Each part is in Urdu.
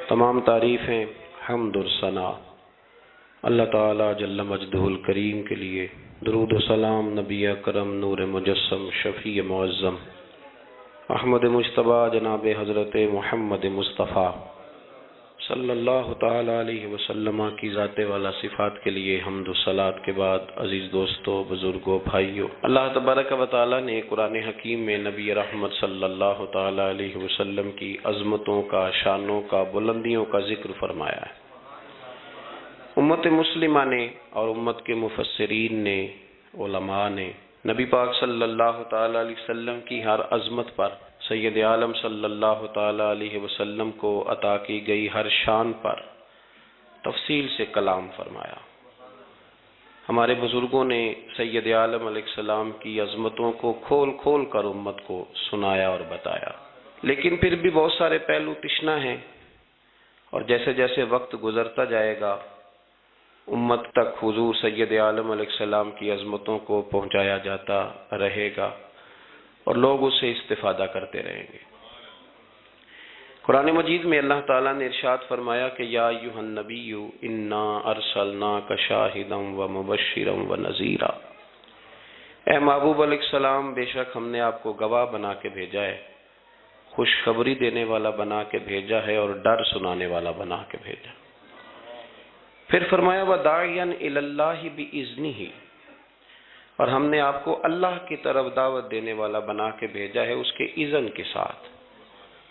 تمام تعریفیں، حمد اور ثنا اللہ تعالی جل مجدہ الکریم کے لیے۔ درود و سلام نبی اکرم نور مجسم شفیع معظم احمد مجتبی جناب حضرت محمد مصطفیٰ صلی اللہ تعالی علیہ وسلم کی ذات والا صفات کے لیے حمد و صلات کے بعد، عزیز دوستو، بزرگوں، بھائیوں، اللہ تبارک و تعالی نے قرآن حکیم میں نبی رحمت صلی اللہ تعالی علیہ وسلم کی عظمتوں کا، شانوں کا، بلندیوں کا ذکر فرمایا ہے۔ امت مسلمہ نے اور امت کے مفسرین نے، علماء نے نبی پاک صلی اللہ تعالی علیہ وسلم کی ہر عظمت پر، سید عالم صلی اللہ تعالی علیہ وسلم کو عطا کی گئی ہر شان پر تفصیل سے کلام فرمایا۔ ہمارے بزرگوں نے سید عالم علیہ السلام کی عظمتوں کو کھول کھول کر امت کو سنایا اور بتایا، لیکن پھر بھی بہت سارے پہلو تشنا ہیں، اور جیسے جیسے وقت گزرتا جائے گا امت تک حضور سید عالم علیہ السلام کی عظمتوں کو پہنچایا جاتا رہے گا اور لوگ اس سے استفادہ کرتے رہیں گے۔ قرآن مجید میں اللہ تعالیٰ نے ارشاد فرمایا کہ یا ایھا النبی انا ارسلناک شاہدا ومبشرا ونذیرا، اے محبوب علیہ السلام، بے شک ہم نے آپ کو گواہ بنا کے بھیجا ہے، خوشخبری دینے والا بنا کے بھیجا ہے، اور ڈر سنانے والا بنا کے بھیجا۔ پھر فرمایا وداعیا الی اللہ باذنہ، اور ہم نے آپ کو اللہ کی طرف دعوت دینے والا بنا کے بھیجا ہے اس کے اذن کے ساتھ،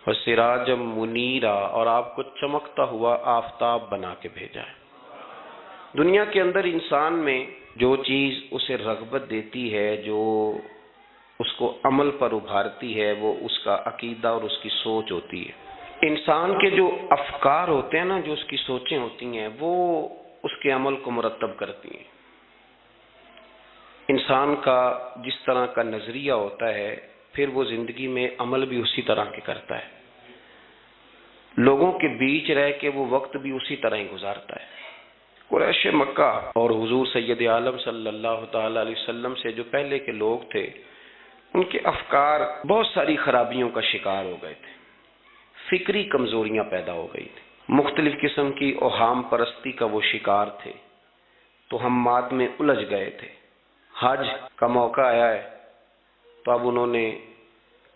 وسراجا منیرا، اور آپ کو چمکتا ہوا آفتاب بنا کے بھیجا ہے۔ دنیا کے اندر انسان میں جو چیز اسے رغبت دیتی ہے، جو اس کو عمل پر ابھارتی ہے، وہ اس کا عقیدہ اور اس کی سوچ ہوتی ہے۔ انسان کے جو افکار ہوتے ہیں نا، جو اس کی سوچیں ہوتی ہیں، وہ اس کے عمل کو مرتب کرتی ہیں۔ انسان کا جس طرح کا نظریہ ہوتا ہے، پھر وہ زندگی میں عمل بھی اسی طرح کے کرتا ہے، لوگوں کے بیچ رہ کے وہ وقت بھی اسی طرح ہی گزارتا ہے۔ قریش مکہ اور حضور سید عالم صلی اللہ تعالی علیہ وسلم سے جو پہلے کے لوگ تھے، ان کے افکار بہت ساری خرابیوں کا شکار ہو گئے تھے، فکری کمزوریاں پیدا ہو گئی تھی، مختلف قسم کی اوہام پرستی کا وہ شکار تھے، توہمات میں الجھ گئے تھے۔ حج کا موقع آیا ہے تو اب انہوں نے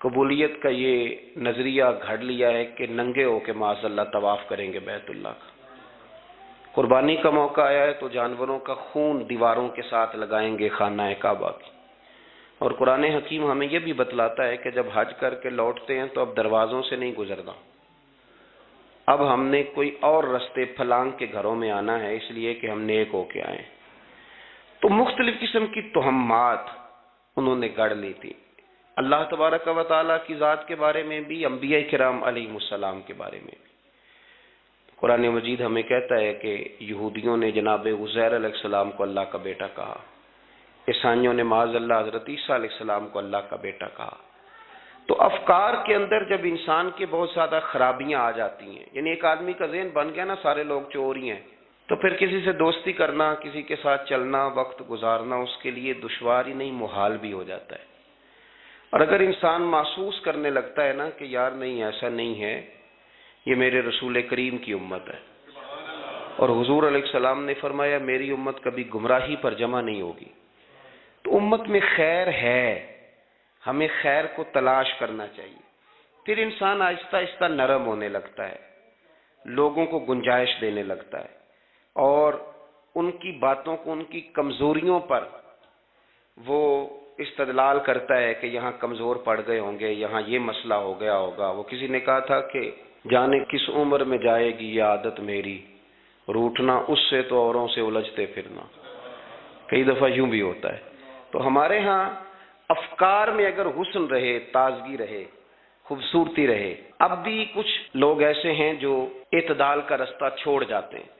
قبولیت کا یہ نظریہ گھڑ لیا ہے کہ ننگے ہو کے معاذ اللہ طواف کریں گے بیت اللہ کا۔ قربانی کا موقع آیا ہے تو جانوروں کا خون دیواروں کے ساتھ لگائیں گے خانہ کعبہ کی۔ اور قرآن حکیم ہمیں یہ بھی بتلاتا ہے کہ جب حج کر کے لوٹتے ہیں تو اب دروازوں سے نہیں گزرنا، اب ہم نے کوئی اور رستے پھلانگ کے گھروں میں آنا ہے، اس لیے کہ ہم نیک ہو کے آئیں۔ تو مختلف قسم کی توہمات انہوں نے گڑھ لی تھی، اللہ تبارک و تعالیٰ کی ذات کے بارے میں بھی، انبیاء کرام علیہ السلام کے بارے میں بھی۔ قرآن مجید ہمیں کہتا ہے کہ یہودیوں نے جناب عزیر علیہ السلام کو اللہ کا بیٹا کہا، عیسائیوں نے معاذ اللہ حضرت عیسیٰ علیہ السلام کو اللہ کا بیٹا کہا۔ تو افکار کے اندر جب انسان کے بہت زیادہ خرابیاں آ جاتی ہیں، یعنی ایک آدمی کا ذہن بن گیا نا سارے لوگ چور ہی ہیں، تو پھر کسی سے دوستی کرنا، کسی کے ساتھ چلنا، وقت گزارنا اس کے لیے دشوار ہی نہیں، محال بھی ہو جاتا ہے۔ اور اگر انسان محسوس کرنے لگتا ہے نا کہ یار نہیں، ایسا نہیں ہے، یہ میرے رسول کریم کی امت ہے، اور حضور علیہ السلام نے فرمایا میری امت کبھی گمراہی پر جمع نہیں ہوگی، تو امت میں خیر ہے، ہمیں خیر کو تلاش کرنا چاہیے۔ پھر انسان آہستہ آہستہ نرم ہونے لگتا ہے، لوگوں کو گنجائش دینے لگتا ہے، اور ان کی باتوں کو، ان کی کمزوریوں پر وہ استدلال کرتا ہے کہ یہاں کمزور پڑ گئے ہوں گے، یہاں یہ مسئلہ ہو گیا ہوگا۔ وہ کسی نے کہا تھا کہ جانے کس عمر میں جائے گی یہ عادت میری، روٹنا اس سے تو اوروں سے الجھتے پھرنا۔ کئی دفعہ یوں بھی ہوتا ہے۔ تو ہمارے ہاں افکار میں اگر حسن رہے، تازگی رہے، خوبصورتی رہے، اب بھی کچھ لوگ ایسے ہیں جو اعتدال کا رستہ چھوڑ جاتے ہیں۔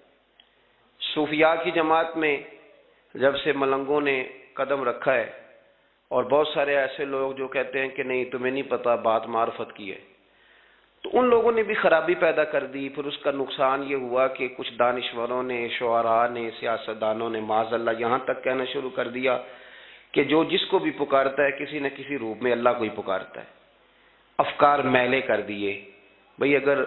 صوفیاء کی جماعت میں جب سے ملنگوں نے قدم رکھا ہے، اور بہت سارے ایسے لوگ جو کہتے ہیں کہ نہیں تمہیں نہیں پتا بات معرفت کی ہے، تو ان لوگوں نے بھی خرابی پیدا کر دی۔ پھر اس کا نقصان یہ ہوا کہ کچھ دانشوروں نے، شعراء نے، سیاستدانوں نے معاذ اللہ یہاں تک کہنا شروع کر دیا کہ جو جس کو بھی پکارتا ہے کسی نہ کسی روپ میں اللہ کو ہی پکارتا ہے۔ افکار میلے کر دیے، بھئی اگر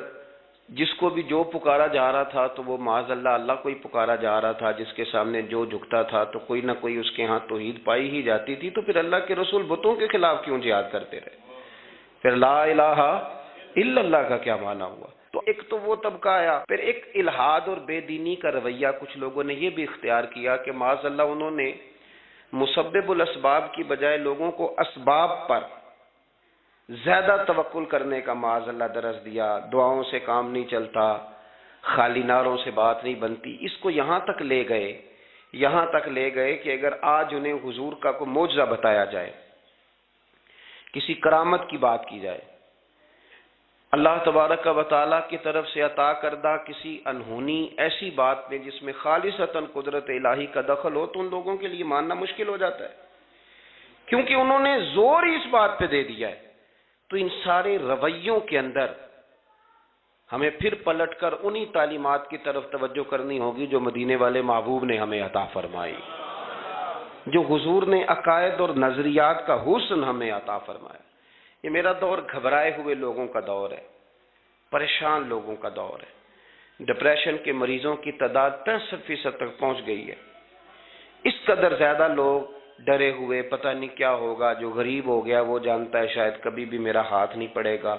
جس کو بھی جو پکارا جا رہا تھا تو وہ معاذ اللہ اللہ کو ہی پکارا جا رہا تھا، جس کے سامنے جو جھکتا تھا تو کوئی نہ کوئی اس کے ہاں توحید پائی ہی جاتی تھی، تو پھر اللہ کے رسول بتوں کے خلاف کیوں جہاد کرتے رہے؟ پھر لا الہ الا اللہ کا کیا معنی ہوا؟ تو ایک تو وہ طبقہ آیا، پھر ایک الحاد اور بے دینی کا رویہ کچھ لوگوں نے یہ بھی اختیار کیا کہ معاذ اللہ انہوں نے مسبب الاسباب کی بجائے لوگوں کو اسباب پر زیادہ توکل کرنے کا معاذ اللہ درس دیا، دعاؤں سے کام نہیں چلتا، خالی نعروں سے بات نہیں بنتی۔ اس کو یہاں تک لے گئے کہ اگر آج انہیں حضور کا کوئی معجزہ بتایا جائے، کسی کرامت کی بات کی جائے، اللہ تبارک و تعالیٰ کی طرف سے عطا کردہ کسی انہونی ایسی بات میں جس میں خالصتاً قدرت الہی کا دخل ہو، تو ان لوگوں کے لیے ماننا مشکل ہو جاتا ہے، کیونکہ انہوں نے زور ہی اس بات پہ دے دیا ہے۔ تو ان سارے رویوں کے اندر ہمیں پھر پلٹ کر انہی تعلیمات کی طرف توجہ کرنی ہوگی جو مدینے والے محبوب نے ہمیں عطا فرمائی، جو حضور نے عقائد اور نظریات کا حسن ہمیں عطا فرمایا۔ یہ میرا دور گھبرائے ہوئے لوگوں کا دور ہے، پریشان لوگوں کا دور ہے۔ ڈپریشن کے مریضوں کی تعداد 65% تک پہنچ گئی ہے۔ اس قدر زیادہ لوگ ڈرے ہوئے، پتہ نہیں کیا ہوگا۔ جو غریب ہو گیا وہ جانتا ہے شاید کبھی بھی میرا ہاتھ نہیں پڑے گا،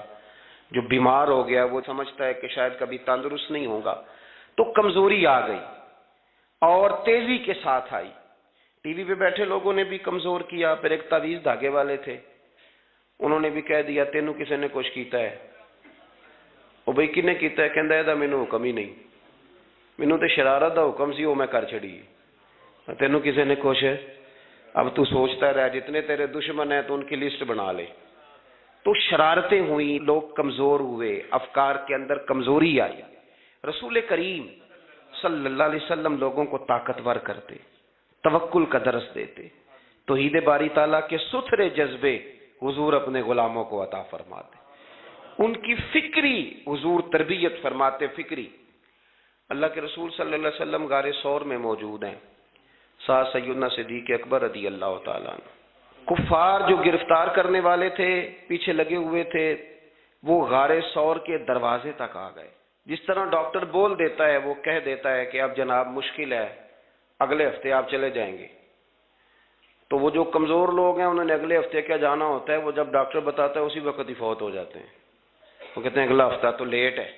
جو بیمار ہو گیا وہ سمجھتا ہے کہ شاید کبھی تندرست نہیں ہوگا۔ تو کمزوری آ گئی اور تیزی کے ساتھ آئی۔ ٹی وی پہ بیٹھے لوگوں نے بھی کمزور کیا۔ پھر ایک تعویذ دھاگے والے تھے، انہوں نے بھی کہہ دیا تینوں کسی نے کچھ کیتا ہے۔ وہ بھئی کنے کیتا ہے؟ کہندا ہے مینوں حکم ہی نہیں، مینوں تے شرارت دا حکم سی وہ میں کر چھڑی، تینوں کسی نے کچھ۔ اب تو سوچتا رہ، جتنے تیرے دشمن ہیں تو ان کی لسٹ بنا لے۔ تو شرارتیں ہوئیں، لوگ کمزور ہوئے، افکار کے اندر کمزوری آئی۔ رسول کریم صلی اللہ علیہ وسلم لوگوں کو طاقتور کرتے، توکل کا درس دیتے، توحید باری تعالیٰ کے ستھرے جذبے حضور اپنے غلاموں کو عطا فرماتے، ان کی فکری حضور تربیت فرماتے، فکری۔ اللہ کے رسول صلی اللہ علیہ وسلم غار ثور میں موجود ہیں، ساتھ سیدنا صدیق اکبر رضی اللہ تعالیٰ عنہ۔ کفار جو گرفتار کرنے والے تھے، پیچھے لگے ہوئے تھے، وہ غار ثور کے دروازے تک آ گئے۔ جس طرح ڈاکٹر بول دیتا ہے، وہ کہہ دیتا ہے کہ اب جناب مشکل ہے، اگلے ہفتے آپ چلے جائیں گے، تو وہ جو کمزور لوگ ہیں انہوں نے اگلے ہفتے کیا جانا ہوتا ہے، وہ جب ڈاکٹر بتاتا ہے اسی وقت ہی فوت ہو جاتے ہیں۔ وہ کہتے ہیں اگلا ہفتہ تو لیٹ ہے،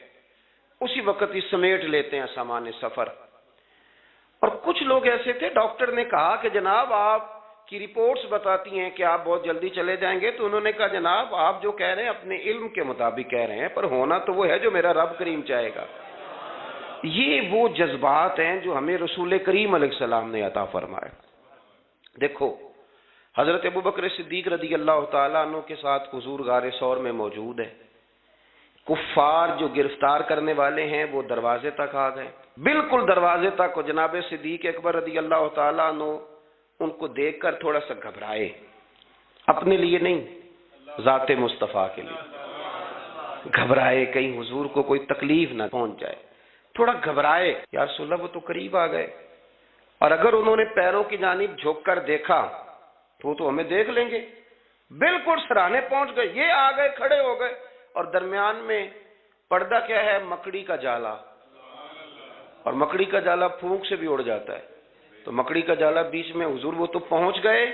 اسی وقت ہی سمیٹ لیتے ہیں سامان سفر۔ اور کچھ لوگ ایسے تھے، ڈاکٹر نے کہا کہ جناب آپ کی رپورٹس بتاتی ہیں کہ آپ بہت جلدی چلے جائیں گے، تو انہوں نے کہا جناب آپ جو کہہ رہے ہیں اپنے علم کے مطابق کہہ رہے ہیں، پر ہونا تو وہ ہے جو میرا رب کریم چاہے گا۔ یہ وہ جذبات ہیں جو ہمیں رسول کریم علیہ السلام نے عطا فرمائے۔ دیکھو حضرت ابوبکر صدیق رضی اللہ تعالیٰ عنہ کے ساتھ حضور غار ثور میں موجود ہے۔ کفار جو گرفتار کرنے والے ہیں وہ دروازے تک آ گئے، بالکل دروازے تک۔ جناب صدیق اکبر رضی اللہ تعالیٰ عنہ ان کو دیکھ کر تھوڑا سا گھبرائے، اپنے لیے نہیں، ذات مصطفیٰ کے لیے گھبرائے، کہیں حضور کو کوئی تکلیف نہ پہنچ جائے، تھوڑا گھبرائے۔ یا رسول اللہ وہ تو قریب آ گئے، اور اگر انہوں نے پیروں کی جانب جھک کر دیکھا تو ہمیں دیکھ لیں گے۔ بالکل سرانے پہنچ گئے، یہ آ گئے، کھڑے ہو گئے، اور درمیان میں پردہ کیا ہے؟ مکڑی کا جالا، اور مکڑی کا جالا پھونک سے بھی اڑ جاتا ہے، تو مکڑی کا جالا بیچ میں۔ حضور وہ تو پہنچ گئے،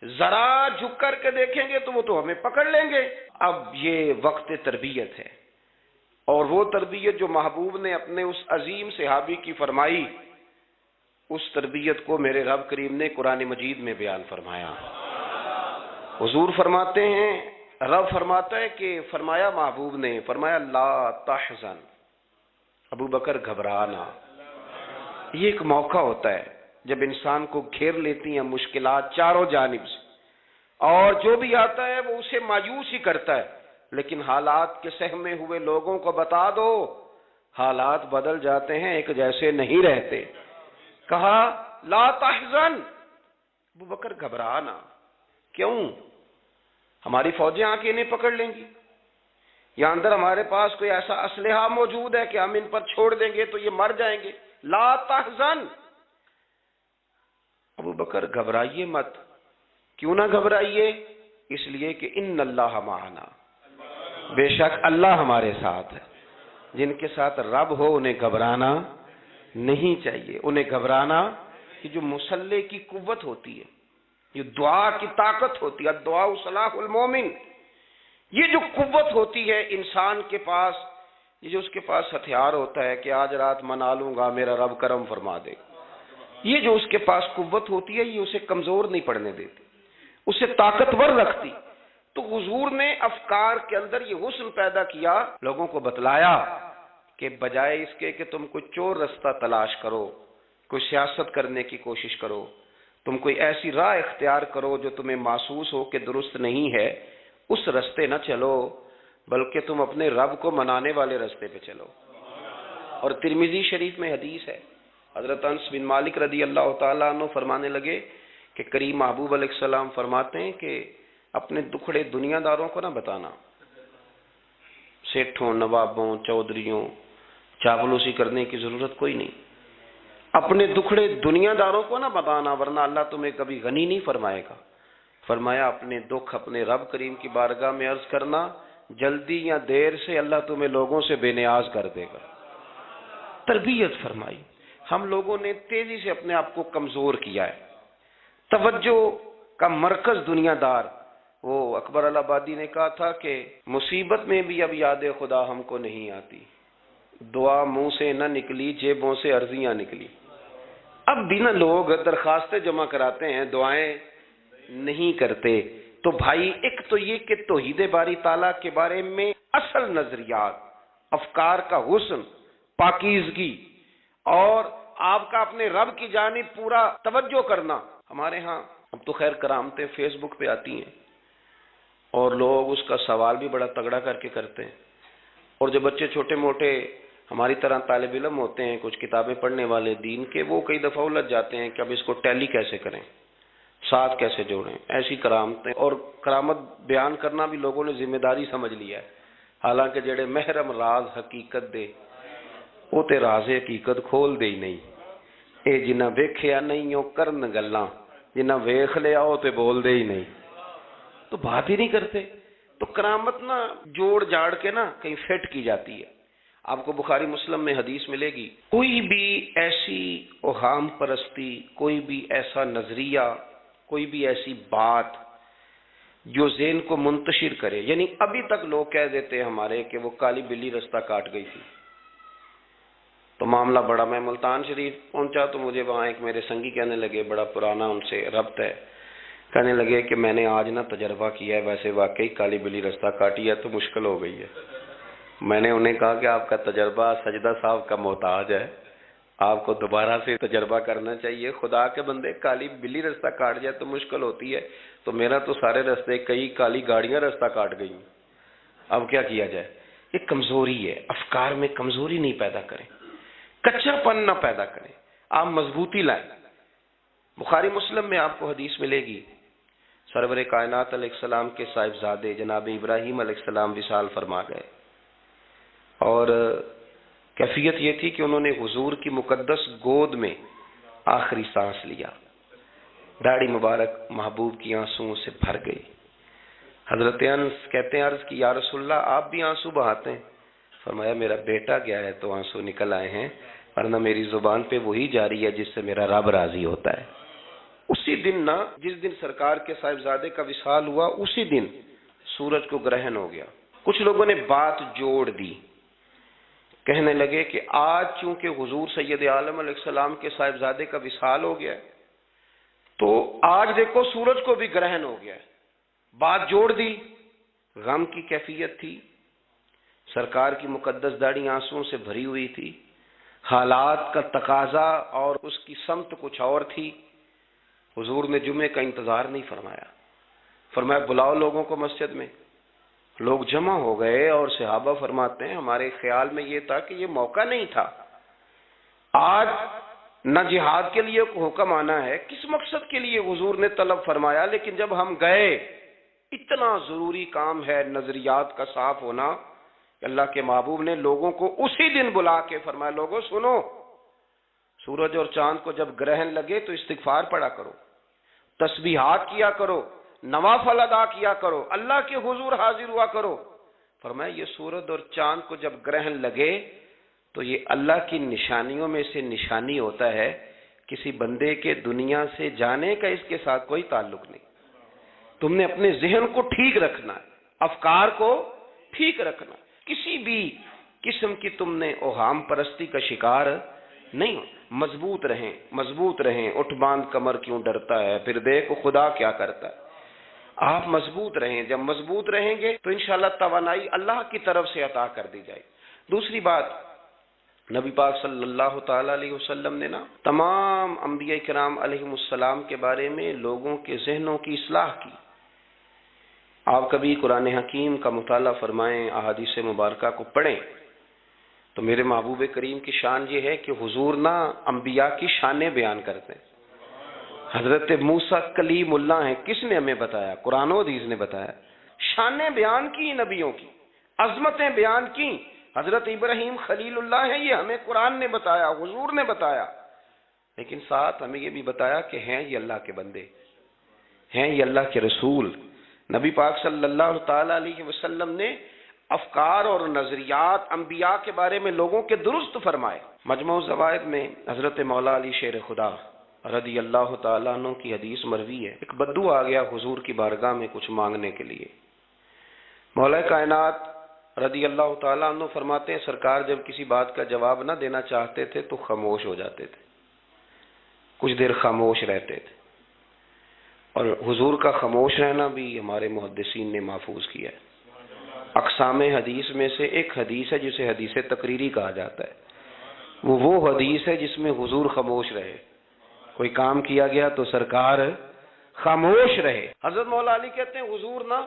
ذرا جھک کر کے دیکھیں گے تو وہ تو ہمیں پکڑ لیں گے۔ اب یہ وقت تربیت ہے، اور وہ تربیت جو محبوب نے اپنے اس عظیم صحابی کی فرمائی، اس تربیت کو میرے رب کریم نے قرآن مجید میں بیان فرمایا۔ حضور فرماتے ہیں، رب فرماتا ہے کہ فرمایا محبوب نے، فرمایا لا تحزن، ابو بکر گھبرانا۔ یہ ایک موقع ہوتا ہے جب انسان کو گھیر لیتی ہیں مشکلات چاروں جانب سے، اور جو بھی آتا ہے وہ اسے مایوس ہی کرتا ہے، لیکن حالات کے سہمے ہوئے لوگوں کو بتا دو حالات بدل جاتے ہیں، ایک جیسے نہیں رہتے۔ کہا لا تحزن، ابو بکر گھبرانا، کیوں؟ ہماری فوجیں آ کے انہیں پکڑ لیں گی، یا اندر ہمارے پاس کوئی ایسا اسلحہ موجود ہے کہ ہم ان پر چھوڑ دیں گے تو یہ مر جائیں گے۔ لا تحزن، ابو بکر گھبرائیے مت۔ کیوں نہ گھبرائیے؟ اس لیے کہ ان اللہ معنا، بے شک اللہ ہمارے ساتھ ہے۔ جن کے ساتھ رب ہو انہیں گھبرانا نہیں چاہیے. انہیں گھبرانا کہ جو مسلح کی قوت ہوتی ہے، یہ دعا کی طاقت ہوتی ہے، دعا صلاح المومن، یہ جو قوت ہوتی ہے انسان کے پاس، یہ جو اس کے پاس ہتھیار ہوتا ہے کہ آج رات منا لوں گا میرا رب کرم فرما دے، یہ جو اس کے پاس قوت ہوتی ہے یہ اسے کمزور نہیں پڑنے دیتی، اسے طاقتور رکھتی. تو حضور نے افکار کے اندر یہ حسن پیدا کیا، لوگوں کو بتلایا کہ بجائے اس کے کہ تم کوئی چور رستہ تلاش کرو، کوئی سیاست کرنے کی کوشش کرو، تم کوئی ایسی راہ اختیار کرو جو تمہیں محسوس ہو کہ درست نہیں ہے، اس رستے نہ چلو، بلکہ تم اپنے رب کو منانے والے رستے پہ چلو. اور ترمذی شریف میں حدیث ہے، حضرت انس بن مالک رضی اللہ تعالیٰ عنہ فرمانے لگے کہ کریم محبوب علیہ السلام فرماتے ہیں کہ اپنے دکھڑے دنیا داروں کو نہ بتانا، سیٹھوں، نوابوں، چودھریوں، چاپلوسی کرنے کی ضرورت کوئی نہیں. اپنے دکھڑے دنیا داروں کو نہ بتانا ورنہ اللہ تمہیں کبھی غنی نہیں فرمائے گا. فرمایا اپنے دکھ اپنے رب کریم کی بارگاہ میں عرض کرنا، جلدی یا دیر سے اللہ تمہیں لوگوں سے بے نیاز کر دے گا. تربیت فرمائی. ہم لوگوں نے تیزی سے اپنے آپ کو کمزور کیا ہے. توجہ کا مرکز دنیا دار. وہ اکبر الہآبادی نے کہا تھا کہ مصیبت میں بھی اب یاد خدا ہم کو نہیں آتی، دعا منہ سے نہ نکلی جیبوں سے عرضیاں نکلی. اب بھی نہ لوگ درخواستیں جمع کراتے ہیں، دعائیں نہیں کرتے. تو بھائی ایک تو یہ کہ توحید باری تعالیٰ کے بارے میں اصل نظریات، افکار کا حسن، پاکیزگی اور آپ کا اپنے رب کی جانب پورا توجہ کرنا. ہمارے ہاں اب تو خیر کرامتیں فیس بک پہ آتی ہیں اور لوگ اس کا سوال بھی بڑا تگڑا کر کے کرتے ہیں. اور جو بچے چھوٹے موٹے ہماری طرح طالب علم ہوتے ہیں، کچھ کتابیں پڑھنے والے دین کے، وہ کئی دفعہ الجھ جاتے ہیں کہ اب اس کو ٹیلی کیسے کریں، ساتھ کیسے جوڑیں. ایسی کرامتیں اور کرامت بیان کرنا بھی لوگوں نے ذمہ داری سمجھ لیا ہے. حالانکہ جڑے محرم راز حقیقت دے وہ تے راز حقیقت کھول دے ہی نہیں. اے جنہ ویکھیا نہیں او کرن گلاں، جنہ ویکھ لیا او تے بول دے ہی نہیں، تو بات ہی نہیں کرتے. تو کرامت نا جوڑ جاڑ کے نا کہیں فٹ کی جاتی ہے. آپ کو بخاری مسلم میں حدیث ملے گی، کوئی بھی ایسی اوہام پرستی، کوئی بھی ایسا نظریہ، کوئی بھی ایسی بات جو ذہن کو منتشر کرے. یعنی ابھی تک لوگ کہہ دیتے ہیں ہمارے کہ وہ کالی بلی رستہ کاٹ گئی تھی. تو معاملہ بڑا، میں ملتان شریف پہنچا تو مجھے وہاں ایک میرے سنگی کہنے لگے، بڑا پرانا ان سے ربط ہے، کہنے لگے کہ میں نے آج نا تجربہ کیا ہے، ویسے واقعی کالی بلی رستہ کاٹی ہے تو مشکل ہو گئی ہے. میں نے انہیں کہا کہ آپ کا تجربہ سجدہ صاحب کا محتاج ہے، آپ کو دوبارہ سے تجربہ کرنا چاہیے. خدا کے بندے، کالی بلی رستہ کاٹ جائے تو مشکل ہوتی ہے، تو میرا تو سارے رستے، کئی کالی گاڑیاں رستہ کاٹ گئی، اب کیا کیا جائے. یہ کمزوری ہے. افکار میں کمزوری نہیں پیدا کریں، کچا پن نہ پیدا کریں، آپ مضبوطی لائیں. بخاری مسلم میں آپ کو حدیث ملے گی، سرور کائنات علیہ السلام کے صاحبزادے جناب ابراہیم علیہ السلام وصال فرما گئے، اور کیفیت یہ تھی کہ انہوں نے حضور کی مقدس گود میں آخری سانس لیا. داڑھی مبارک محبوب کی آنسوؤں سے بھر گئی. حضرت انس کہتے ہیں عرض کی یا رسول اللہ آپ بھی آنسو بہاتے ہیں؟ فرمایا میرا بیٹا گیا ہے تو آنسو نکل آئے ہیں، ورنہ میری زبان پہ وہی جاری ہے جس سے میرا رب راضی ہوتا ہے. اسی دن نا، جس دن سرکار کے صاحبزادے کا وصال ہوا، اسی دن سورج کو گرہن ہو گیا. کچھ لوگوں نے بات جوڑ دی، کہنے لگے کہ آج چونکہ حضور سید عالم علیہ السلام کے صاحبزادے کا وصال ہو گیا تو آج دیکھو سورج کو بھی گرہن ہو گیا. بات جوڑ دی. غم کی کیفیت تھی، سرکار کی مقدس داڑھی آنسوؤں سے بھری ہوئی تھی، حالات کا تقاضا اور اس کی سمت کچھ اور تھی. حضور نے جمعے کا انتظار نہیں فرمایا، فرمایا بلاؤ لوگوں کو مسجد میں. لوگ جمع ہو گئے اور صحابہ فرماتے ہیں ہمارے خیال میں یہ تھا کہ یہ موقع نہیں تھا. آج نہ جہاد کے لیے حکم آنا ہے، کس مقصد کے لیے حضور نے طلب فرمایا، لیکن جب ہم گئے اتنا ضروری کام ہے نظریات کا صاف ہونا کہ اللہ کے محبوب نے لوگوں کو اسی دن بلا کے فرمایا لوگوں سنو، سورج اور چاند کو جب گرہن لگے تو استغفار پڑھا کرو، تسبیحات کیا کرو، نوافل ادا کیا کرو، اللہ کے حضور حاضر ہوا کرو. فرمایا یہ سورج اور چاند کو جب گرہن لگے تو یہ اللہ کی نشانیوں میں سے نشانی ہوتا ہے، کسی بندے کے دنیا سے جانے کا اس کے ساتھ کوئی تعلق نہیں۔ تم نے اپنے ذہن کو ٹھیک رکھنا ہے، افکار کو ٹھیک رکھنا، کسی بھی قسم کی تم نے اوہام پرستی کا شکار نہیں ہو۔ مضبوط رہیں، مضبوط رہیں، اٹھ باندھ کمر کیوں ڈرتا ہے، پھر دیکھو خدا کیا کرتا ہے۔ آپ مضبوط رہیں، جب مضبوط رہیں گے تو انشاءاللہ توانائی اللہ کی طرف سے عطا کر دی جائے۔ دوسری بات، نبی پاک صلی اللہ تعالی علیہ وسلم نے نا تمام انبیاء کرام علیہم السلام کے بارے میں لوگوں کے ذہنوں کی اصلاح کی۔ آپ کبھی قرآن حکیم کا مطالعہ فرمائیں، احادیث مبارکہ کو پڑھیں تو میرے محبوب کریم کی شان یہ ہے کہ حضور نا انبیاء کی شانیں بیان کرتے ہیں۔ حضرت موسیٰ کلیم اللہ ہیں، کس نے ہمیں بتایا؟ قرآن و حدیث نے بتایا۔ شانیں بیان کی نبیوں کی، عظمتیں بیان کی۔ حضرت ابراہیم خلیل اللہ ہیں، یہ ہمیں قرآن نے بتایا، حضور نے بتایا، لیکن ساتھ ہمیں یہ بھی بتایا کہ ہیں یہ اللہ کے بندے، ہیں یہ اللہ کے رسول۔ نبی پاک صلی اللہ تعالی علیہ وسلم نے افکار اور نظریات انبیاء کے بارے میں لوگوں کے درست فرمائے۔ مجموع الزوائد میں حضرت مولا علی شیر خدا رضی اللہ تعالیٰ عنہ کی حدیث مروی ہے، ایک بدو آ گیا حضور کی بارگاہ میں کچھ مانگنے کے لیے۔ مولا کائنات رضی اللہ تعالیٰ عنہ فرماتے ہیں سرکار جب کسی بات کا جواب نہ دینا چاہتے تھے تو خاموش ہو جاتے تھے، کچھ دیر خاموش رہتے تھے، اور حضور کا خاموش رہنا بھی ہمارے محدثین نے محفوظ کیا ہے۔ اقسام حدیث میں سے ایک حدیث ہے جسے حدیث تقریری کہا جاتا ہے، وہ حدیث ہے جس میں حضور خاموش رہے، کوئی کام کیا گیا تو سرکار خاموش رہے۔ حضرت مولا علی کہتے ہیں حضور نا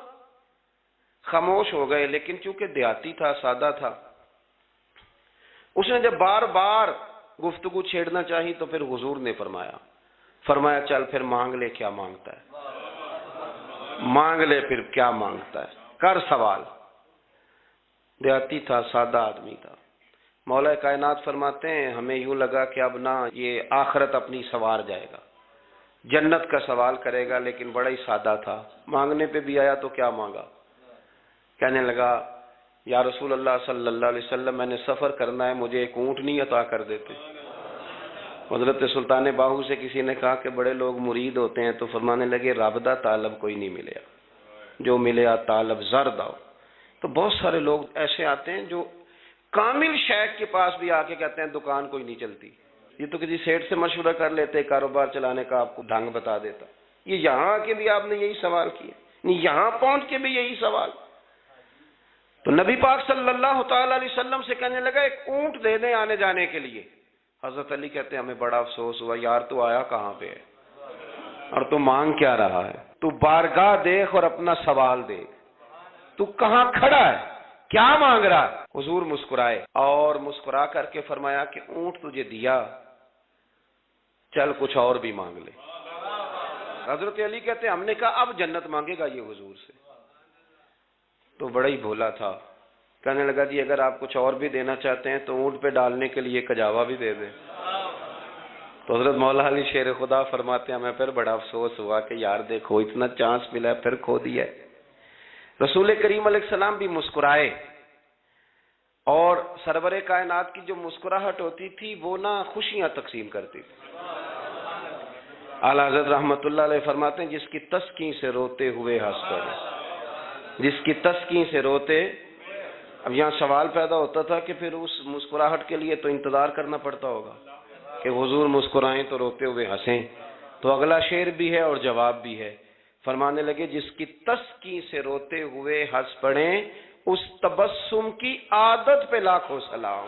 خاموش ہو گئے، لیکن چونکہ دیہاتی تھا، سادہ تھا، اس نے جب بار بار گفتگو چھیڑنا چاہی تو پھر حضور نے فرمایا چل پھر مانگ لے کیا مانگتا ہے، مانگ لے پھر کیا مانگتا ہے، کر سوال۔ دیہاتی تھا، سادہ آدمی تھا۔ مولا کائنات فرماتے ہیں ہمیں یوں لگا کہ اب نہ یہ آخرت اپنی سوار جائے گا، جنت کا سوال کرے گا، لیکن بڑا ہی سادہ تھا۔ مانگنے پہ بھی آیا تو کیا مانگا؟ کہنے لگا یا رسول اللہ صلی اللہ علیہ وسلم میں نے سفر کرنا ہے، مجھے ایک اونٹنی عطا کر دیتے۔ حضرت سلطان باہو سے کسی نے کہا کہ بڑے لوگ مرید ہوتے ہیں، تو فرمانے لگے رابدہ طالب کوئی نہیں ملیا، جو ملیا طالب زرد آؤ۔ تو بہت سارے لوگ ایسے آتے ہیں جو کامل شیخ کے پاس بھی آ کے کہتے ہیں دکان کوئی نہیں چلتی، یہ تو کسی سیٹ سے مشورہ کر لیتے، کاروبار چلانے کا آپ کو ڈھنگ بتا دیتا۔ یہ یہاں آ کے بھی آپ نے یہی سوال کیا، یہاں پہنچ کے بھی یہی سوال۔ تو نبی پاک صلی اللہ تعالی علیہ وسلم سے کہنے لگا ایک اونٹ دے دیں آنے جانے کے لیے۔ حضرت علی کہتے ہیں ہمیں بڑا افسوس ہوا، یار تو آیا کہاں پہ ہے اور تو مانگ کیا رہا ہے؟ تو بارگاہ دیکھ اور اپنا سوال دیکھ، تو کہاں کھڑا ہے، کیا مانگ رہا ہے؟ حضور مسکرائے اور مسکرا کر کے فرمایا کہ اونٹ تجھے دیا، چل کچھ اور بھی مانگ لے۔ حضرت علی کہتے ہیں ہم نے کہا اب جنت مانگے گا یہ حضور سے؟ تو بڑا ہی بھولا تھا، کہنے لگا جی اگر آپ کچھ اور بھی دینا چاہتے ہیں تو اونٹ پہ ڈالنے کے لیے کجاوا بھی دے دیں۔ تو حضرت مولا علی شیر خدا فرماتے ہیں ہمیں پھر بڑا افسوس ہوا کہ یار دیکھو اتنا چانس ملا ہے پھر کھو دیا ہے۔ رسول کریم علیہ السلام بھی مسکرائے، اور سرور کائنات کی جو مسکراہٹ ہوتی تھی وہ نا خوشیاں تقسیم کرتی تھی۔ اعلیٰ حضرت رحمت اللہ علیہ فرماتے ہیں جس کی تسکین سے روتے ہوئے ہنس پڑے، جس کی تسکین سے روتے۔ اب یہاں سوال پیدا ہوتا تھا کہ پھر اس مسکراہٹ کے لیے تو انتظار کرنا پڑتا ہوگا کہ حضور مسکرائیں تو روتے ہوئے ہنسیں، تو اگلا شعر بھی ہے اور جواب بھی ہے۔ فرمانے لگے جس کی تسکین سے روتے ہوئے ہنس پڑیں، اس تبسم کی عادت پہ لاکھوں سلام۔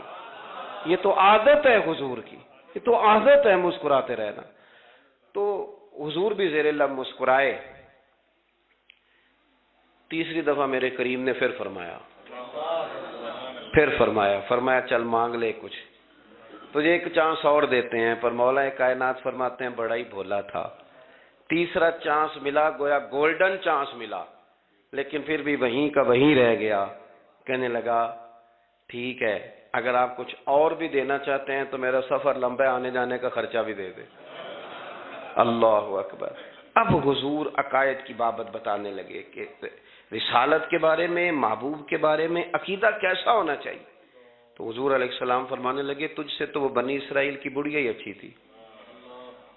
یہ تو عادت ہے حضور کی، یہ تو عادت ہے مسکراتے رہنا۔ تو حضور بھی زیر لب مسکرائے۔ تیسری دفعہ میرے کریم نے پھر فرمایا چل مانگ لے کچھ، تجھے ایک چانس اور دیتے ہیں۔ پر مولا کائنات فرماتے ہیں بڑا ہی بھولا تھا، تیسرا چانس ملا، گویا گولڈن چانس ملا، لیکن پھر بھی وہیں کا وہیں رہ گیا۔ کہنے لگا ٹھیک ہے اگر آپ کچھ اور بھی دینا چاہتے ہیں تو میرا سفر لمبا آنے جانے کا خرچہ بھی دے دے۔ اللہ اکبر۔ اب حضور عقائد کی بابت بتانے لگے کہ رسالت کے بارے میں، محبوب کے بارے میں عقیدہ کیسا ہونا چاہیے. تو حضور علیہ السلام فرمانے لگے تجھ سے تو وہ بنی اسرائیل کی بڑھیا ہی اچھی تھی.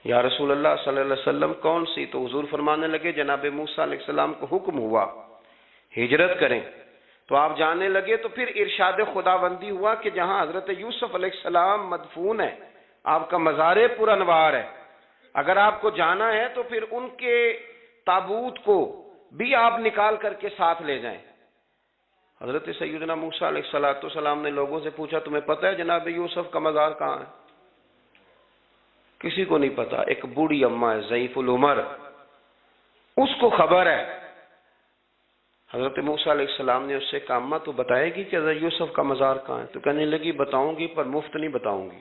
یا رسول اللہ صلی اللہ علیہ وسلم کون سی؟ تو حضور فرمانے لگے جناب موسیٰ علیہ السلام کو حکم ہوا ہجرت کریں. تو آپ جانے لگے تو پھر ارشاد خداوندی ہوا کہ جہاں حضرت یوسف علیہ السلام مدفون ہے، آپ کا مزار پر انوار ہے، اگر آپ کو جانا ہے تو پھر ان کے تابوت کو بھی آپ نکال کر کے ساتھ لے جائیں. حضرت سیدنا موسیٰ علیہ السلام نے لوگوں سے پوچھا تمہیں پتہ ہے جناب یوسف کا مزار کہاں ہے؟ کسی کو نہیں پتا. ایک بوڑھی اماں ہے ضعیف العمر، اس کو خبر ہے. حضرت موسیٰ علیہ السلام نے اس سے کہا اماں تو بتائے گی کہ حضرت یوسف کا مزار کہاں ہے؟ تو کہنے لگی بتاؤں گی پر مفت نہیں بتاؤں گی.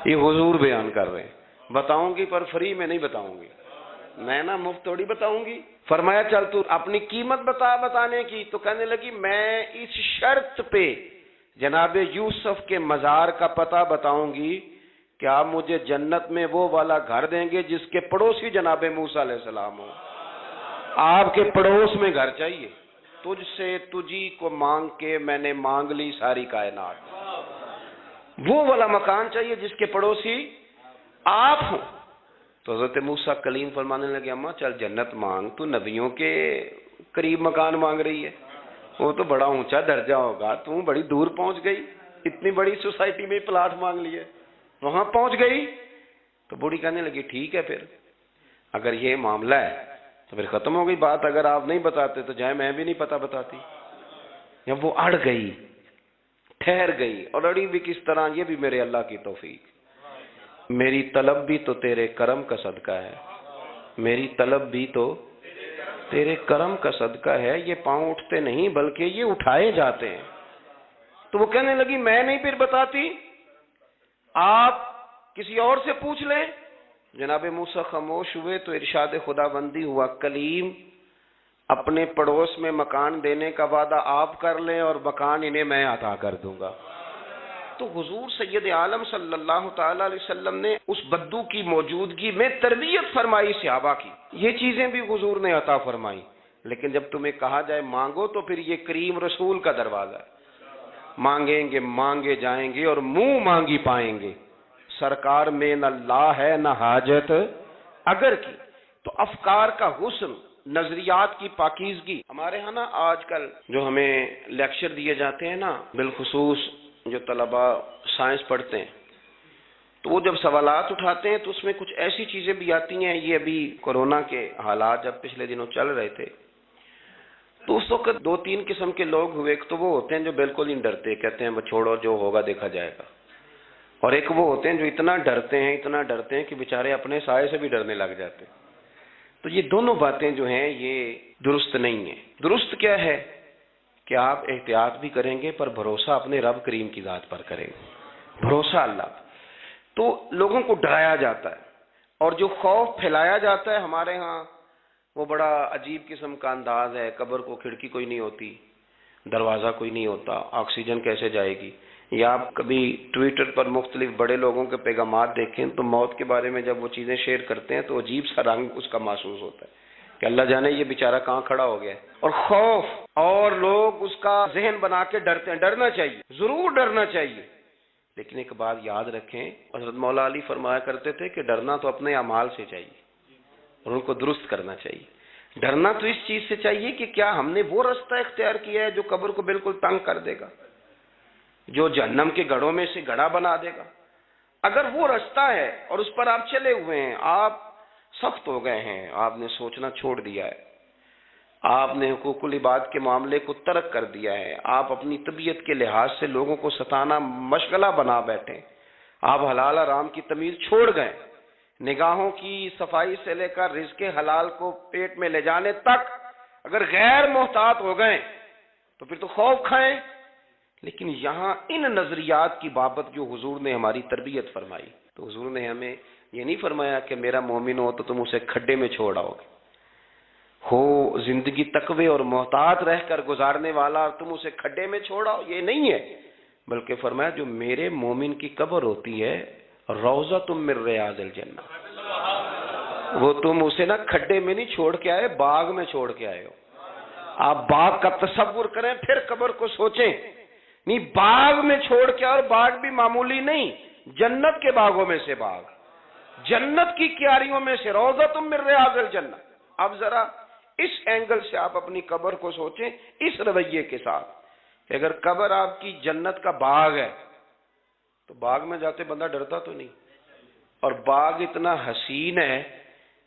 یہ حضور بیان کر رہے ہیں، بتاؤں گی پر فری میں نہیں بتاؤں گی، میں نا مفت تھوڑی بتاؤں گی. فرمایا چل تو اپنی قیمت بتا بتانے کی. تو کہنے لگی میں اس شرط پہ جناب یوسف کے مزار کا پتہ بتاؤں گی کہ آپ مجھے جنت میں وہ والا گھر دیں گے جس کے پڑوسی جناب موسیٰ علیہ السلام ہو. آپ کے پڑوس میں گھر چاہیے. تجھ سے تجھی کو مانگ کے میں نے مانگ لی ساری کائنات. وہ والا مکان چاہیے جس کے پڑوسی آپ ہوں. تو حضرت موسیٰ کلیم فرمانے لگے اماں چل جنت مانگ، تو نبیوں کے قریب مکان مانگ رہی ہے، وہ تو بڑا اونچا درجہ ہوگا، تو بڑی دور پہنچ گئی، اتنی بڑی سوسائٹی میں پلاٹ مانگ لیے، وہاں پہنچ گئی. تو بوڑھی کہنے لگی ٹھیک ہے پھر اگر یہ معاملہ ہے تو پھر ختم ہو گئی بات. اگر آپ نہیں بتاتے تو جائے میں بھی نہیں پتہ بتاتی. جب وہ اڑ گئی، ٹھہر گئی، اور اڑی بھی کس طرح؟ یہ بھی میرے اللہ کی توفیق. میری طلب بھی تو تیرے کرم کا صدقہ ہے، میری طلب بھی تو تیرے کرم کا صدقہ ہے. یہ پاؤں اٹھتے نہیں بلکہ یہ اٹھائے جاتے ہیں. تو وہ کہنے لگی میں نہیں پھر بتاتی، آپ کسی اور سے پوچھ لیں. جناب موسیٰ خاموش ہوئے تو ارشاد خداوندی ہوا کلیم اپنے پڑوس میں مکان دینے کا وعدہ آپ کر لیں اور مکان انہیں میں عطا کر دوں گا. تو حضور سید عالم صلی اللہ تعالی علیہ وسلم نے اس بدو کی موجودگی میں تربیت فرمائی صحابہ کی. یہ چیزیں بھی حضور نے عطا فرمائی. لیکن جب تمہیں کہا جائے مانگو تو پھر یہ کریم رسول کا دروازہ ہے. مانگیں گے مانگے جائیں گے اور منہ مانگی پائیں گے. سرکار میں نہ لا ہے نہ حاجت اگر کی. تو افکار کا حسن، نظریات کی پاکیزگی. ہمارے ہاں نا آج کل جو ہمیں لیکچر دیے جاتے ہیں نا، بالخصوص جو طلباء سائنس پڑھتے ہیں، تو وہ جب سوالات اٹھاتے ہیں تو اس میں کچھ ایسی چیزیں بھی آتی ہیں. یہ ابھی کورونا کے حالات جب پچھلے دنوں چل رہے تھے تو اس وقت دو تین قسم کے لوگ ہوئے. ایک تو وہ ہوتے ہیں جو بالکل ہی ڈرتے، کہتے ہیں چھوڑو جو ہوگا دیکھا جائے گا. اور ایک وہ ہوتے ہیں جو اتنا ڈرتے ہیں کہ بیچارے اپنے سائے سے بھی ڈرنے لگ جاتے ہیں. تو یہ دونوں باتیں جو ہیں یہ درست نہیں ہیں. درست کیا ہے کہ آپ احتیاط بھی کریں گے پر بھروسہ اپنے رب کریم کی ذات پر کریں گے، بھروسہ اللہ. تو لوگوں کو ڈرایا جاتا ہے اور جو خوف پھیلایا جاتا ہے ہمارے ہاں وہ بڑا عجیب قسم کا انداز ہے. قبر کو کھڑکی کوئی نہیں ہوتی، دروازہ کوئی نہیں ہوتا، آکسیجن کیسے جائے گی؟ یا آپ کبھی ٹویٹر پر مختلف بڑے لوگوں کے پیغامات دیکھیں تو موت کے بارے میں جب وہ چیزیں شیئر کرتے ہیں تو عجیب سا رنگ اس کا محسوس ہوتا ہے کہ اللہ جانے یہ بیچارہ کہاں کھڑا ہو گیا ہے. اور خوف، اور لوگ اس کا ذہن بنا کے ڈرتے ہیں. ڈرنا چاہیے، ضرور ڈرنا چاہیے، لیکن ایک بات یاد رکھیں، حضرت مولا علی فرمایا کرتے تھے کہ ڈرنا تو اپنے اعمال سے چاہیے اور ان کو درست کرنا چاہیے. ڈرنا تو اس چیز سے چاہیے کہ کیا ہم نے وہ رستہ اختیار کیا ہے جو قبر کو بالکل تنگ کر دے گا، جو جہنم کے گڑھوں میں سے گڑھا بنا دے گا. اگر وہ رستہ ہے اور اس پر آپ چلے ہوئے ہیں، آپ سخت ہو گئے ہیں، آپ نے سوچنا چھوڑ دیا ہے، آپ نے حقوق العباد کے معاملے کو ترک کر دیا ہے، آپ اپنی طبیعت کے لحاظ سے لوگوں کو ستانا مشغلہ بنا بیٹھے، آپ حلال حرام کی تمیز چھوڑ گئے، نگاہوں کی صفائی سے لے کر رزق حلال کو پیٹ میں لے جانے تک اگر غیر محتاط ہو گئے تو پھر تو خوف کھائیں. لیکن یہاں ان نظریات کی بابت جو حضور نے ہماری تربیت فرمائی، تو حضور نے ہمیں یہ نہیں فرمایا کہ میرا مومن ہو تو تم اسے کھڈے میں چھوڑ آؤ گے، ہو زندگی تقوی اور محتاط رہ کر گزارنے والا اور تم اسے کھڈے میں چھوڑ آؤ، یہ نہیں ہے. بلکہ فرمایا جو میرے مومن کی قبر ہوتی ہے روضۃ من ریاض الجنہ، وہ تم اسے نا کھڈے میں نہیں چھوڑ کے آئے، باغ میں چھوڑ کے آئے ہو. آپ باغ کا تصور کریں پھر قبر کو سوچیں. نہیں، باغ میں چھوڑ کے، اور باغ بھی معمولی نہیں، جنت کے باغوں میں سے باغ، جنت کی کیاریوں میں سے روضۃ من ریاض الجنہ. اب ذرا اس اینگل سے آپ اپنی قبر کو سوچیں، اس رویے کے ساتھ کہ اگر قبر آپ کی جنت کا باغ ہے تو باغ میں جاتے بندہ ڈرتا تو نہیں. اور باغ اتنا حسین ہے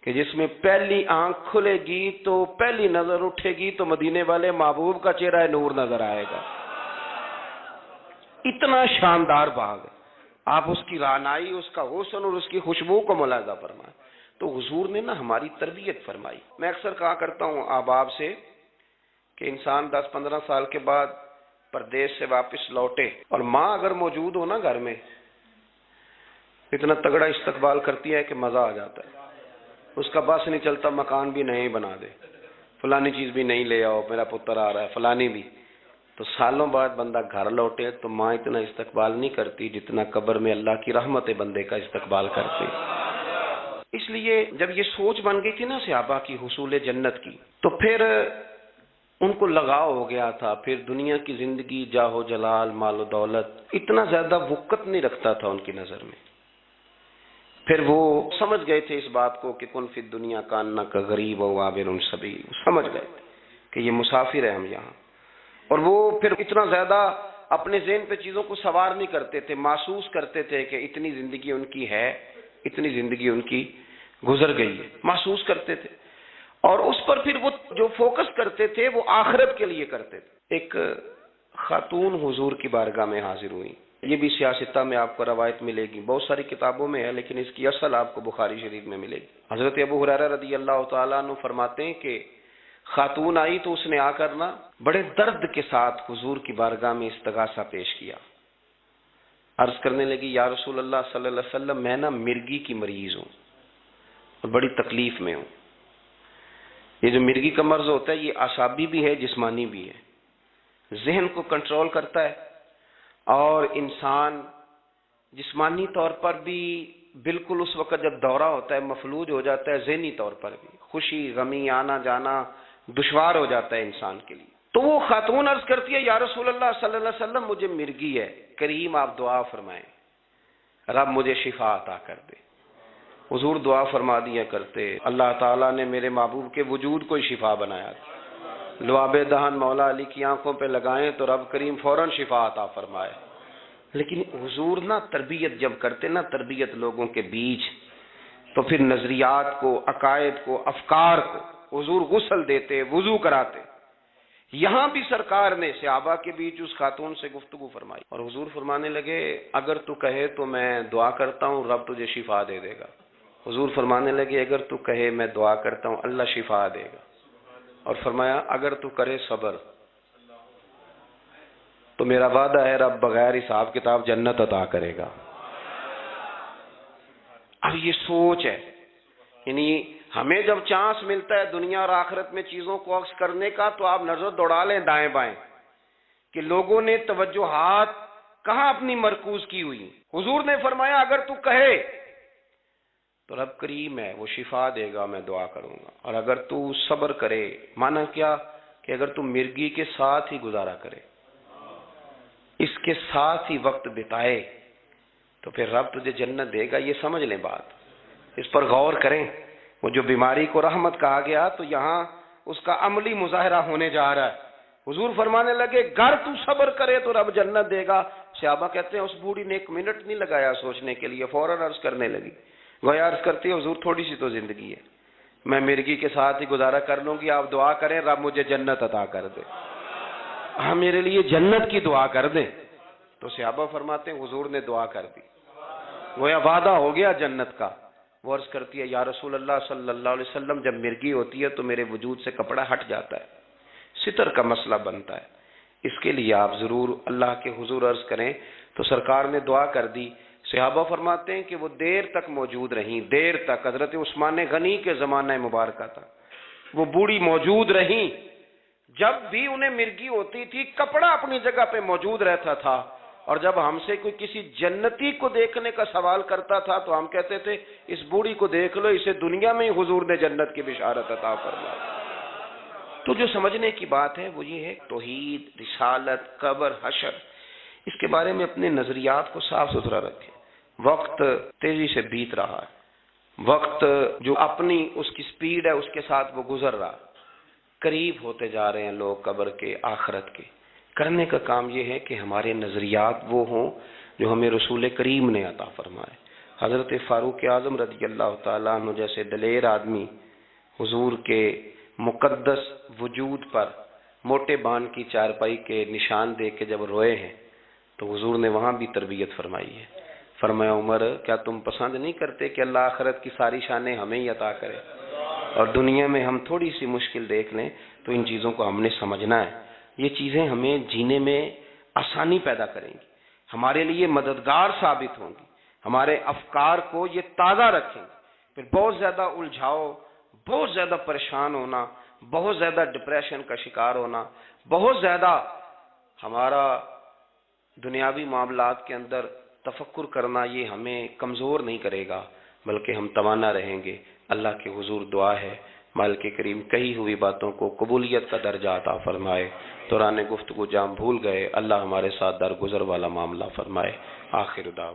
کہ جس میں پہلی آنکھ کھلے گی تو پہلی نظر اٹھے گی تو مدینے والے محبوب کا چہرہ نور نظر آئے گا. اتنا شاندار باغ ہے. آپ اس کی رعنائی، اس کا حسن اور اس کی خوشبو کو ملاحظہ فرمائیں. تو حضور نے نا ہماری تربیت فرمائی. میں اکثر کہا کرتا ہوں احباب سے کہ انسان 10-15 سال کے بعد پردیس سے واپس لوٹے اور ماں اگر موجود ہو نا گھر میں، اتنا تگڑا استقبال کرتی ہے کہ مزہ آ جاتا ہے. اس کا بس نہیں چلتا، مکان بھی نہیں بنا دے، فلانی چیز بھی نہیں لے آؤ، میرا پتر آ رہا ہے، فلانی بھی. تو سالوں بعد بندہ گھر لوٹے تو ماں اتنا استقبال نہیں کرتی جتنا قبر میں اللہ کی رحمت بندے کا استقبال کرتی. اس لیے جب یہ سوچ بن گئی تھی نا صحابہ کی حصول جنت کی، تو پھر ان کو لگاؤ ہو گیا تھا. پھر دنیا کی زندگی، جاہ و جلال، مال و دولت اتنا زیادہ وقت نہیں رکھتا تھا ان کی نظر میں. پھر وہ سمجھ گئے تھے اس بات کو کہ کن فی الدنیا کاننا کا غریب و عابر سبیل. سمجھ گئے کہ یہ مسافر ہے ہم یہاں. اور وہ پھر اتنا زیادہ اپنے ذہن پہ چیزوں کو سوار نہیں کرتے تھے، محسوس کرتے تھے کہ اتنی زندگی ان کی ہے، اتنی زندگی ان کی گزر گئی ہے، محسوس کرتے تھے. اور اس پر پھر وہ جو فوکس کرتے تھے وہ آخرت کے لیے کرتے تھے. ایک خاتون حضور کی بارگاہ میں حاضر ہوئی. یہ بھی سیاستہ میں آپ کو روایت ملے گی، بہت ساری کتابوں میں ہے لیکن اس کی اصل آپ کو بخاری شریف میں ملے گی. حضرت ابو ہریرہ رضی اللہ تعالیٰ عنہ فرماتے ہیں کہ خاتون آئی تو اس نے آ کر نا بڑے درد کے ساتھ حضور کی بارگاہ میں استغاثہ پیش کیا. عرض کرنے لگی، یا رسول اللہ صلی اللہ علیہ وسلم، میں نا مرگی کی مریض ہوں اور بڑی تکلیف میں ہوں. یہ جو مرگی کا مرض ہوتا ہے یہ اعصابی بھی ہے، جسمانی بھی ہے. ذہن کو کنٹرول کرتا ہے اور انسان جسمانی طور پر بھی بالکل اس وقت جب دورہ ہوتا ہے مفلوج ہو جاتا ہے، ذہنی طور پر بھی خوشی غمی آنا جانا دشوار ہو جاتا ہے انسان کے لیے. تو وہ خاتون عرض کرتی ہے، یا رسول اللہ صلی اللہ علیہ وسلم، مجھے مرگی ہے، کریم آپ دعا فرمائیں، رب مجھے شفا عطا کر دے. حضور دعا فرما دیا کرتے. اللہ تعالیٰ نے میرے محبوب کے وجود کو شفا بنایا تھا. لعاب دہن مولا علی کی آنکھوں پہ لگائیں تو رب کریم فوراً شفا عطا فرمائے. لیکن حضور نا تربیت جب کرتے نا، تربیت لوگوں کے بیچ، تو پھر نظریات کو، عقائد کو، افکار کو حضور غسل دیتے، وضو کراتے. یہاں بھی سرکار نے صحابہ کے بیچ اس خاتون سے گفتگو فرمائی اور حضور فرمانے لگے، اگر تو کہے تو میں دعا کرتا ہوں رب تجھے شفا دے دے گا. حضور فرمانے لگے، اگر تو کہے میں دعا کرتا ہوں اللہ شفا دے گا. اور فرمایا، اگر تو کرے صبر تو میرا وعدہ ہے رب بغیر حساب کتاب جنت عطا کرے گا. اب یہ سوچ ہے، یعنی ہمیں جب چانس ملتا ہے دنیا اور آخرت میں چیزوں کو عکس کرنے کا تو آپ نظر دوڑا لیں دائیں بائیں کہ لوگوں نے توجہات کہاں اپنی مرکوز کی ہوئی. حضور نے فرمایا، اگر تو کہے تو رب کریم ہے، وہ شفا دے گا، میں دعا کروں گا. اور اگر تو صبر کرے، مانا کیا کہ اگر تو مرگی کے ساتھ ہی گزارا کرے، اس کے ساتھ ہی وقت بتائے، تو پھر رب تجھے جنت دے گا. یہ سمجھ لیں بات، اس پر غور کریں. وہ جو بیماری کو رحمت کہا گیا تو یہاں اس کا عملی مظاہرہ ہونے جا رہا ہے. حضور فرمانے لگے، گر تو صبر کرے تو رب جنت دے گا. صحابہ کہتے ہیں اس بوڑھی نے 1 منٹ نہیں لگایا سوچنے کے لیے، فوراً عرض کرنے لگی. گویا عرض کرتی ہے، حضور تھوڑی سی تو زندگی ہے، میں مرگی کے ساتھ ہی گزارا کر لوں گی، آپ دعا کریں رب مجھے جنت عطا کر دے، ہم میرے لیے جنت کی دعا کر دیں. تو صحابہ فرماتے ہیں حضور نے دعا کر دی، گویا وعدہ ہو گیا جنت کا. وہ عرض کرتی ہے، یا رسول اللہ صلی اللہ علیہ وسلم، جب مرگی ہوتی ہے تو میرے وجود سے کپڑا ہٹ جاتا ہے، ستر کا مسئلہ بنتا ہے، اس کے لیے آپ ضرور اللہ کے حضور عرض کریں. تو سرکار نے دعا کر دی. صحابہ فرماتے ہیں کہ وہ دیر تک موجود رہیں، دیر تک. حضرت عثمان غنی کے زمانہ مبارکہ تھا، وہ بوڑھی موجود رہیں. جب بھی انہیں مرگی ہوتی تھی کپڑا اپنی جگہ پہ موجود رہتا تھا اور جب ہم سے کوئی کسی جنتی کو دیکھنے کا سوال کرتا تھا تو ہم کہتے تھے اس بوڑھی کو دیکھ لو، اسے دنیا میں ہی حضور نے جنت کی بشارت عطا فرمائی۔ تو جو سمجھنے کی بات ہے وہ یہ ہے، توحید، رسالت، قبر، حشر، اس کے بارے میں اپنے نظریات کو صاف ستھرا رکھیں۔ وقت تیزی سے بیت رہا ہے، وقت جو اپنی اس کی سپیڈ ہے اس کے ساتھ وہ گزر رہا، قریب ہوتے جا رہے ہیں لوگ قبر کے، آخرت کے۔ کرنے کا کام یہ ہے کہ ہمارے نظریات وہ ہوں جو ہمیں رسول کریم نے عطا فرمائے۔ حضرت فاروق اعظم رضی اللہ تعالیٰ عنہ جیسے دلیر آدمی حضور کے مقدس وجود پر موٹے بان کی چارپائی کے نشان دے کے جب روئے ہیں تو حضور نے وہاں بھی تربیت فرمائی ہے۔ فرمایا عمر کیا تم پسند نہیں کرتے کہ اللہ آخرت کی ساری شانیں ہمیں ہی عطا کرے، اور دنیا میں ہم تھوڑی سی مشکل دیکھ لیں تو ان چیزوں کو ہم نے سمجھنا ہے۔ یہ چیزیں ہمیں جینے میں آسانی پیدا کریں گی، ہمارے لیے مددگار ثابت ہوں گی، ہمارے افکار کو یہ تازہ رکھیں گے۔ پھر بہت زیادہ الجھاؤ، بہت زیادہ پریشان ہونا، بہت زیادہ ڈپریشن کا شکار ہونا، بہت زیادہ ہمارا دنیاوی معاملات کے اندر تفکر کرنا، یہ ہمیں کمزور نہیں کرے گا بلکہ ہم توانا رہیں گے۔ اللہ کے حضور دعا ہے مالک کریم کہی ہوئی باتوں کو قبولیت کا درجہ عطا فرمائے۔ دوران گفتگو جام بھول گئے، اللہ ہمارے ساتھ درگزر والا معاملہ فرمائے۔ آخر دعوانا